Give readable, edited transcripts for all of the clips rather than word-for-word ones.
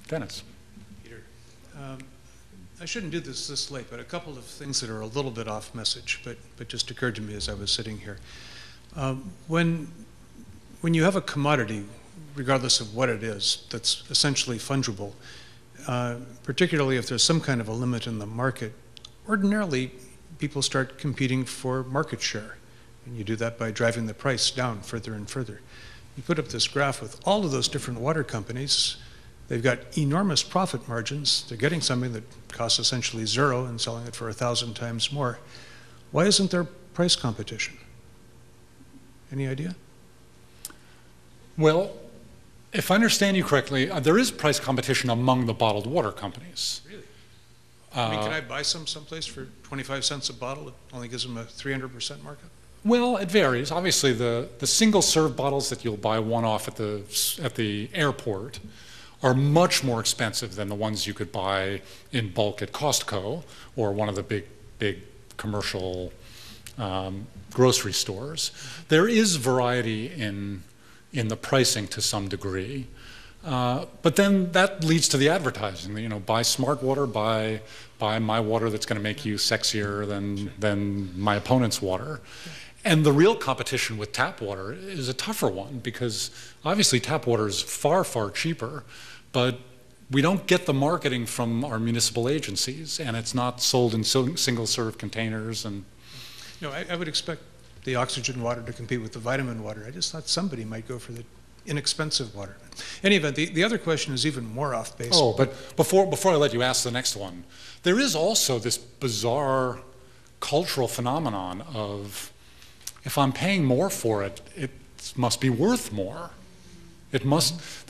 Dennis. Peter, I shouldn't do this late, but a couple of things that are a little bit off message, but just occurred to me as I was sitting here. When you have a commodity, regardless of what it is, that's essentially fungible, particularly if there's some kind of a limit in the market, ordinarily people start competing for market share. And you do that by driving the price down further and further. You put up this graph with all of those different water companies. They've got enormous profit margins. They're getting something that costs essentially zero and selling it for 1,000 times more. Why isn't there price competition? Any idea? Well, if I understand you correctly, there is price competition among the bottled water companies. Really? I mean, can I buy someplace for 25 cents a bottle? It only gives them a 300% markup? Well, it varies. Obviously, the single-serve bottles that you'll buy one-off at the airport are much more expensive than the ones you could buy in bulk at Costco or one of the big commercial grocery stores. There is variety in the pricing to some degree, but then that leads to the advertising. You know, buy smart water, buy my water that's going to make you sexier than my opponent's water. And the real competition with tap water is a tougher one because obviously tap water is far, far cheaper, but we don't get the marketing from our municipal agencies, and it's not sold in single-serve containers. And no, I would expect the oxygen water to compete with the vitamin water. I just thought somebody might go for the inexpensive water. In any event, the other question is even more off base. Oh, but before I let you ask the next one, there is also this bizarre cultural phenomenon of if I'm paying more for it, it must be worth more. There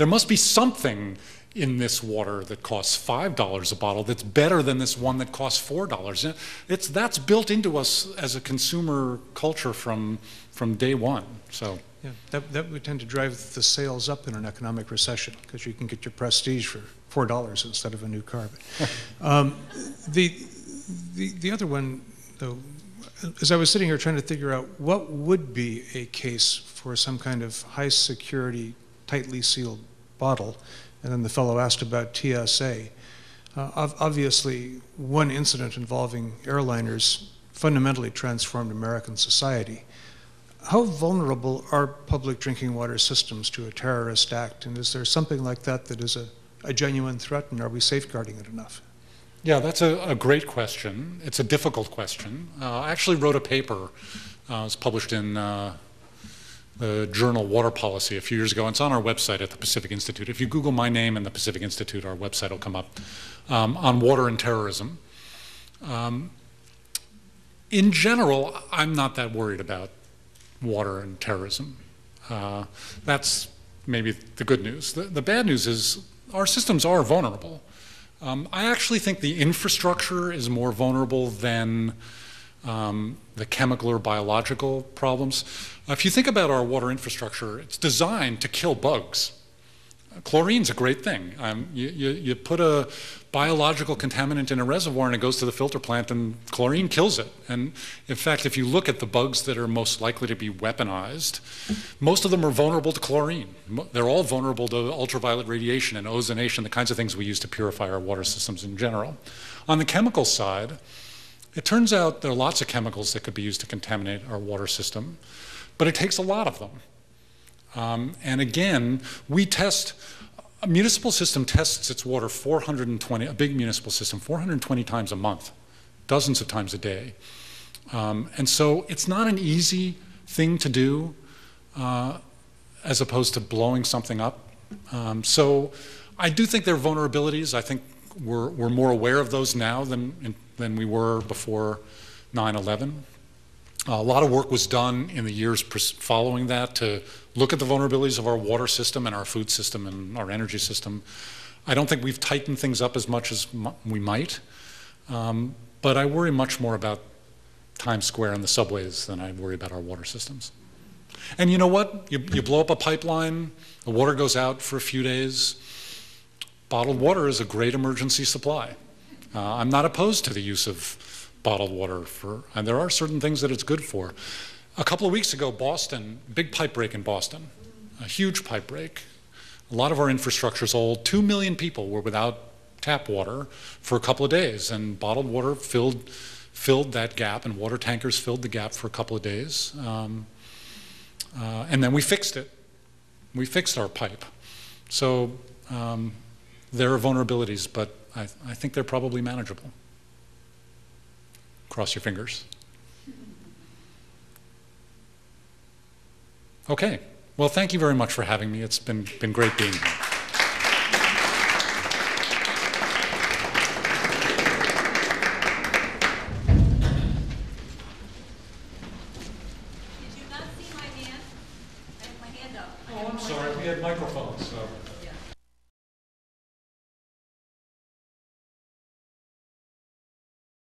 must be something in this water that costs $5 a bottle that's better than this one that costs $4. That's built into us as a consumer culture from day one. So yeah, that would tend to drive the sales up in an economic recession because you can get your prestige for $4 instead of a new car. The other one, though, as I was sitting here trying to figure out what would be a case for some kind of high security, tightly sealed bottle, and then the fellow asked about TSA. Obviously, one incident involving airliners fundamentally transformed American society. How vulnerable are public drinking water systems to a terrorist act? And is there something like that that is a genuine threat, and are we safeguarding it enough? Yeah, that's a great question. It's a difficult question. I actually wrote a paper. It was published in the journal Water Policy a few years ago. It's on our website at the Pacific Institute. If you Google my name and the Pacific Institute, our website will come up, on water and terrorism. In general, I'm not that worried about water and terrorism. That's maybe the good news. The bad news is our systems are vulnerable. I actually think the infrastructure is more vulnerable than the chemical or biological problems. If you think about our water infrastructure, it's designed to kill bugs. Chlorine's a great thing. You put a biological contaminant in a reservoir and it goes to the filter plant and chlorine kills it. And in fact, if you look at the bugs that are most likely to be weaponized, most of them are vulnerable to chlorine. They're all vulnerable to ultraviolet radiation and ozonation, the kinds of things we use to purify our water systems in general. On the chemical side, it turns out there are lots of chemicals that could be used to contaminate our water system, but it takes a lot of them. And again, a municipal system tests its water 420, a big municipal system, 420 times a month, dozens of times a day. And so it's not an easy thing to do as opposed to blowing something up. So I do think there are vulnerabilities. I think we're more aware of those now than we were before 9/11. A lot of work was done in the years following that to look at the vulnerabilities of our water system and our food system and our energy system. I don't think we've tightened things up as much as we might, but I worry much more about Times Square and the subways than I worry about our water systems. And you know what? You blow up a pipeline, the water goes out for a few days. Bottled water is a great emergency supply. I'm not opposed to the use of bottled water, and there are certain things that it's good for. A couple of weeks ago, Boston, big pipe break in Boston, a huge pipe break. A lot of our infrastructure is old. 2 million people were without tap water for a couple of days, and bottled water filled that gap, and water tankers filled the gap for a couple of days. And then we fixed it. We fixed our pipe. So there are vulnerabilities, but I think they're probably manageable. Cross your fingers. Okay. Well, thank you very much for having me. It's been great being here. Did you not see my hand? I have my hand up. Oh, I'm sorry. We had microphones, so.